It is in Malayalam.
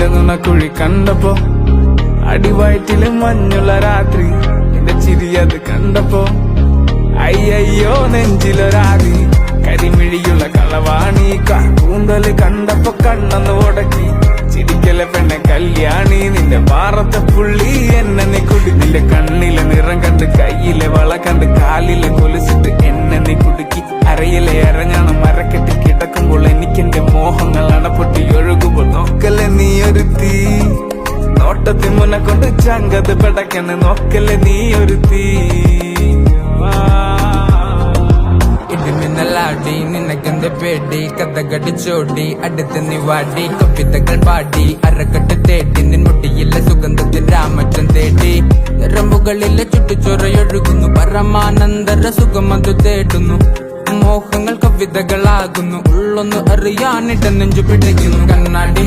നിന്റെ നുണക്കുഴി കണ്ടപ്പോ, അടിവയറ്റില് മഞ്ഞുള്ള രാത്രി നിന്റെ ചിരി അത് കണ്ടപ്പോ, അയ്യോ നെഞ്ചിലൊരാതി കരിമിഴിയുള്ള കളവാണി. കൂന്തല് കണ്ടപ്പോ കണ്ണൊന്ന് ഉടക്കി, ചിരിക്കല പെണ്ണെ കല്യാണി. നിന്റെ പാറത്തെ പുള്ളി എന്നെ നീ കുടി. നിന്റെ കണ്ണിലെ നിറം കണ്ട്, കയ്യിലെ വള കണ്ട്, കാലിലെ കൊലുസിട്ട് എന്നെ നീ കുടുക്കി. അരയിലെ അരഞ്ഞാണ് മരക്കെട്ടി കിടക്കുമ്പോൾ എനിക്കെന്റെ മോഹങ്ങൾ അണപ്പൊട്ടി ഒഴുകുമ്പോൾ, നോക്കല്ലേ നീ ഒരു തീ നോട്ടത്തിൽ മുന്നെ കൊണ്ട് ചങ്കത് പെടക്കന്ന്, നോക്കല്ലേ നീ ഒരു തീ. ഇടിമിന്നലാടി നിനക്കെന്ത് പേടി, കഥകടിച്ചോടി അടുത്ത് നീ വാടി. കവിതകൾ പാടി അരക്കെട്ട് തേടി, നിൻ മുടിയിലെ സുഗന്ധത്തിൽ രാമച്ചൻ തേടി. ഞരമ്പുകളിലെ ചുട്ടുചൊറയൊഴുകുന്നു, പരമാനന്ദര സുഖമതു തേടുന്നു. മോഹങ്ങൾ കവിതകളാകുന്നു, ഉള്ളൊന്നു അറിയാനിട നെഞ്ചു പിടിക്കുന്നു. കണ്ണാടി